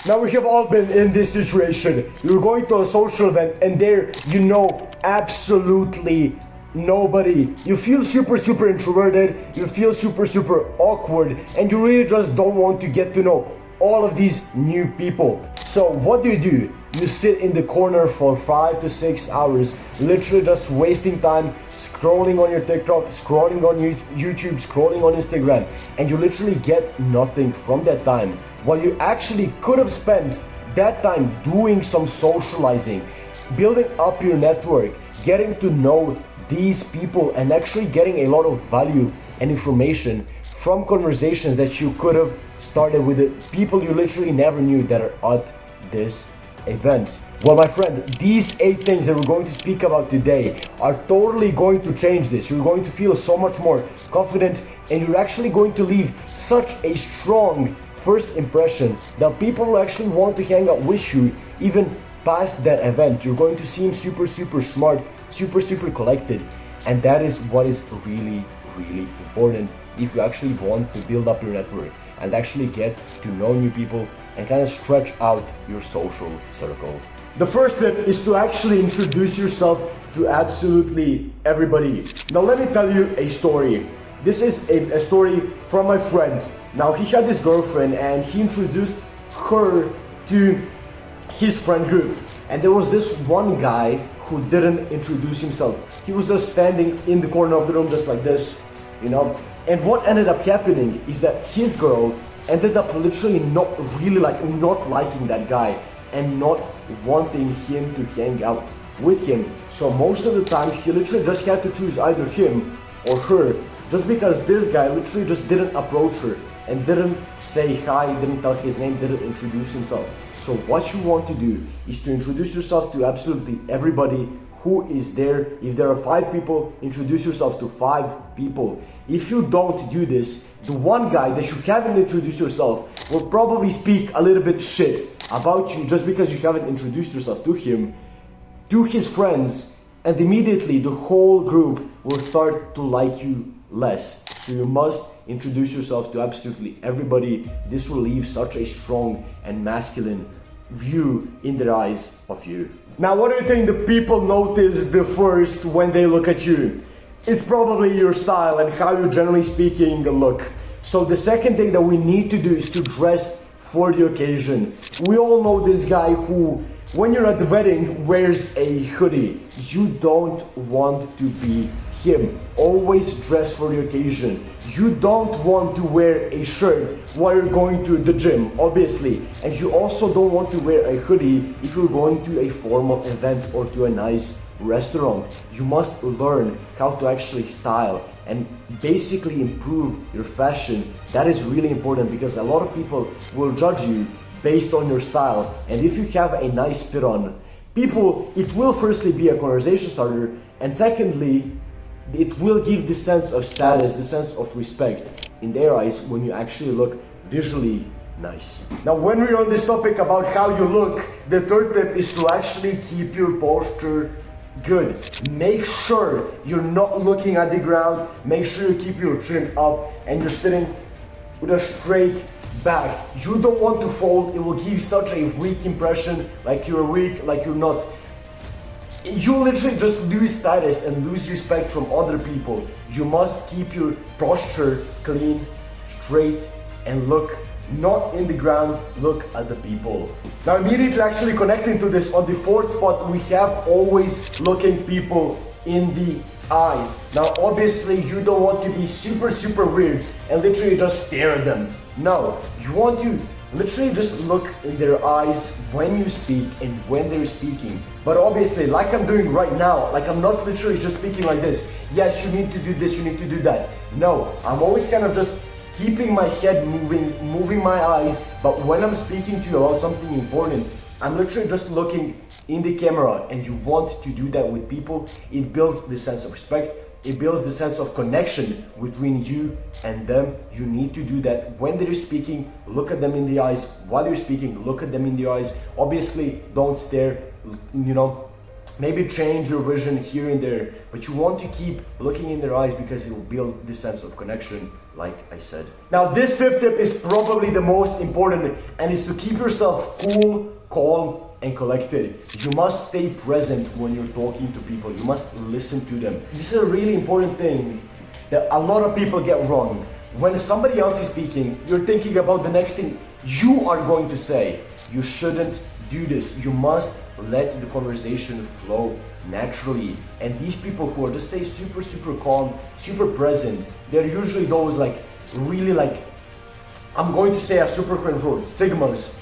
Now we have all been in this situation. You're going to a social event and there you know absolutely nobody. You feel super introverted, you feel super awkward, and you really just don't want to get to know all of these new people. So what do? You sit in the corner for 5 to 6 hours, literally just wasting time, scrolling on your TikTok, scrolling on YouTube, scrolling on Instagram, and you literally get nothing from that time. While you actually could have spent that time doing some socializing, building up your network, getting to know these people, and actually getting a lot of value and information from conversations that you could have started with the people you literally never knew that are at this event. Well, my friend, these 8 things that we're going to speak about today are totally going to change this. You're going to feel so much more confident, and you're actually going to leave such a strong first impression that people will actually want to hang out with you even past that event. You're going to seem super smart, super collected, and that is what is really important if you actually want to build up your network and actually get to know new people and kind of stretch out your social circle. The first tip is to actually introduce yourself to absolutely everybody. Now let me tell you a story. This is a story from my friend. Now he had this girlfriend and he introduced her to his friend group. And there was this one guy who didn't introduce himself. He was just standing in the corner of the room just like this, you know. And what ended up happening is that his girl ended up literally not liking that guy and not wanting him to hang out with him. So most of the time he literally just had to choose either him or her, just because this guy literally just didn't approach her and didn't say hi, didn't tell his name, didn't introduce himself. So what you want to do is to introduce yourself to absolutely everybody who is there. If there are 5 people, introduce yourself to 5 people. If you don't do this, the one guy that you haven't introduced yourself will probably speak a little bit shit about you just because you haven't introduced yourself to him, to his friends, and immediately the whole group will start to like you less. So you must introduce yourself to absolutely everybody. This will leave such a strong and masculine view in their eyes of you. Now, what do you think the people notice the first when they look at you? It's probably your style and how you generally speaking look. So the second thing that we need to do is to dress for the occasion. We all know this guy who, when you're at the wedding, wears a hoodie. You don't want to be him. Always dress for the occasion. You don't want to wear a shirt while you're going to the gym, obviously. And you also don't want to wear a hoodie if you're going to a formal event or to a nice restaurant. You must learn how to actually style and basically improve your fashion. That is really important because a lot of people will judge you based on your style. And if you have a nice fit on, it will firstly be a conversation starter, and secondly, it will give the sense of status, the sense of respect in their eyes when you actually look visually nice. Now, when we're on this topic about how you look, the third tip is to actually keep your posture good. Make sure you're not looking at the ground. Make sure you keep your chin up and you're sitting with a straight back. You don't want to fold. It will give such a weak impression, like you're weak, like you're not. You literally just lose status and lose respect from other people. You must keep your posture clean, straight, and look not in the ground, look at the people. Now immediately actually connecting to this, on the 4th spot, we have always looking people in the eyes. Now obviously you don't want to be super weird and literally just stare at them. No, you want to literally just look in their eyes when you speak and when they're speaking. But obviously, like I'm doing right now, like I'm not literally just speaking like this. Yes, you need to do this, you need to do that. No, I'm always kind of just keeping my head moving my eyes. But when I'm speaking to you about something important, I'm literally just looking in the camera, and you want to do that with people. It builds the sense of respect. It builds the sense of connection between you and them. You need to do that when they're speaking. Look at them in the eyes. While you're speaking, look at them in the eyes. Obviously, don't stare, maybe change your vision here and there, but you want to keep looking in their eyes because it will build this sense of connection, like I said. Now, this fifth tip is probably the most important, and is to keep yourself cool, calm, and collected. You must stay present when you're talking to people. You must listen to them. This is a really important thing that a lot of people get wrong. When somebody else is speaking, you're thinking about the next thing you are going to say. You shouldn't do this. You must let the conversation flow naturally. And these people who are just stay super, super calm, super present, they're usually those like really like, I'm going to say a super controlled sigmas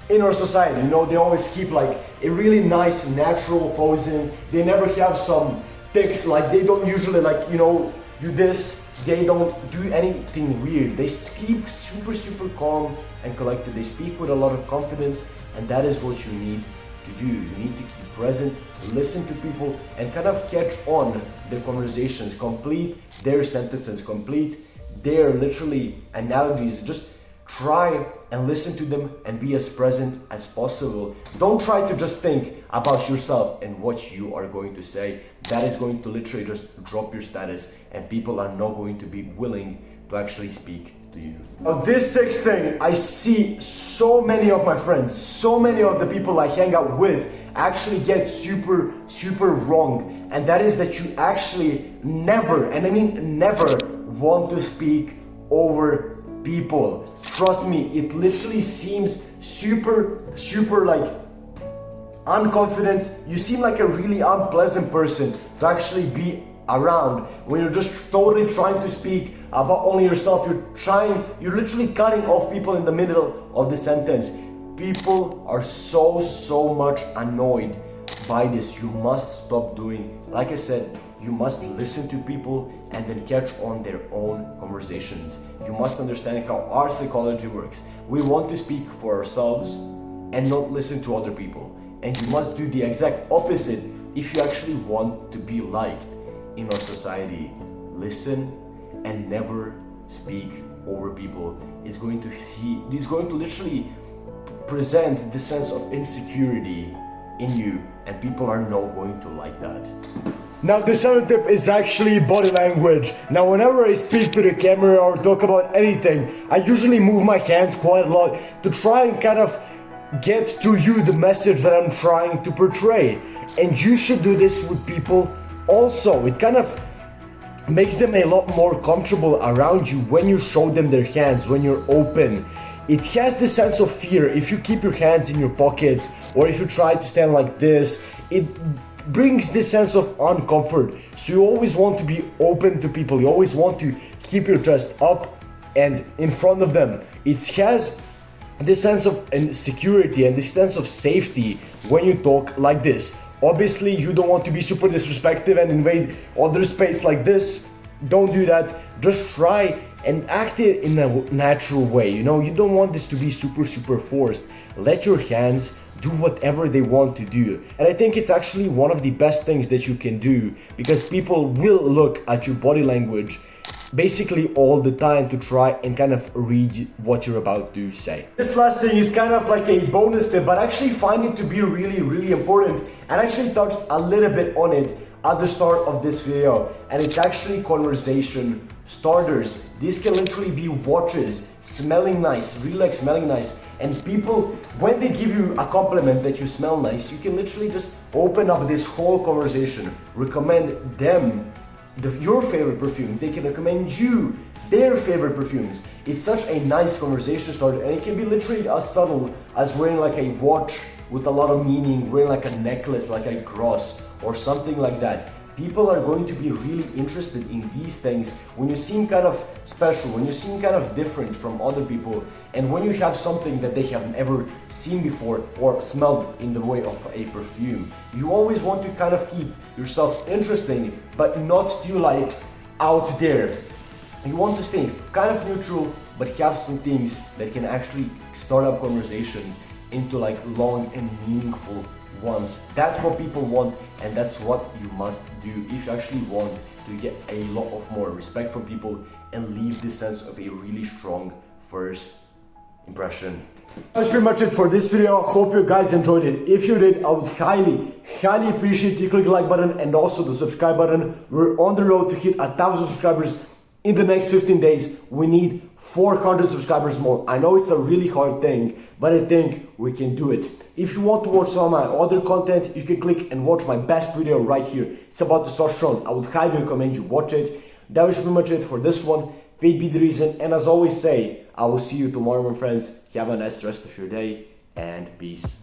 in our society. You know, they always keep like a really nice natural posing. They never have some tics, like they don't usually like, you know, do this. They don't do anything weird. They keep super, super calm and collected. They speak with a lot of confidence, and that is what you need to do. You need to keep present, listen to people, and kind of catch on the conversations, complete their sentences, complete their literally analogies. Just try and listen to them and be as present as possible. Don't try to just think about yourself and what you are going to say. That is going to literally just drop your status, and people are not going to be willing to actually speak to you. Now, this sixth thing, I see so many of my friends, so many of the people I hang out with actually get super, super wrong. And that is that you actually never, and I mean never, want to speak over people. Trust me, it literally seems super, super like unconfident. You seem like a really unpleasant person to actually be around when you're just totally trying to speak about only yourself. You're literally cutting off people in the middle of the sentence. People are so much annoyed by this. You must stop doing, like I said, you must listen to people and then catch on their own conversations. You must understand how our psychology works. We want to speak for ourselves and not listen to other people. And you must do the exact opposite if you actually want to be liked in our society. Listen and never speak over people. It's going to literally present the sense of insecurity in you, and people are not going to like that. Now, the seventh tip is actually body language. Now, whenever I speak to the camera or talk about anything, I usually move my hands quite a lot to try and kind of get to you the message that I'm trying to portray. And you should do this with people also. It kind of makes them a lot more comfortable around you when you show them their hands, when you're open. It has this sense of fear. If you keep your hands in your pockets, or if you try to stand like this, it brings this sense of uncomfort. So you always want to be open to people. You always want to keep your chest up and in front of them. It has this sense of security and this sense of safety when you talk like this. Obviously, you don't want to be super disrespectful and invade other space like this. Don't do that. Just try and act it in a natural way. You know, you don't want this to be super forced. Let your hands do whatever they want to do. And I think it's actually one of the best things that you can do, because people will look at your body language basically all the time to try and kind of read what you're about to say. This last thing is kind of like a bonus tip, but I actually find it to be really important, and I actually touched a little bit on it at the start of this video, and it's actually conversation starters. These can literally be watches, smelling nice, really like smelling nice. And people, when they give you a compliment that you smell nice, you can literally just open up this whole conversation, recommend them your favorite perfumes. They can recommend you their favorite perfumes. It's such a nice conversation starter, and it can be literally as subtle as wearing like a watch with a lot of meaning, wearing like a necklace, like a cross or something like that. People are going to be really interested in these things when you seem kind of special, when you seem kind of different from other people, and when you have something that they have never seen before or smelled in the way of a perfume. You always want to kind of keep yourself interesting, but not too like out there. You want to stay kind of neutral, but have some things that can actually start up conversations into like long and meaningful ones. That's what people want, and that's what you must do if you actually want to get a lot of more respect from people and leave this sense of a really strong first impression. That's pretty much it for this video. Hope you guys enjoyed it. If you did, I would highly appreciate you click the like button and also the subscribe button. We're on the road to hit 1,000 subscribers in the next 15 days. We need 400 subscribers more. I know it's a really hard thing, but I think we can do it. If you want to watch some of my other content, you can click and watch my best video right here. It's about testosterone. I would highly recommend you watch it. That was pretty much it for this one. Fate be the reason. And as always say, I will see you tomorrow, my friends. Have a nice rest of your day and peace.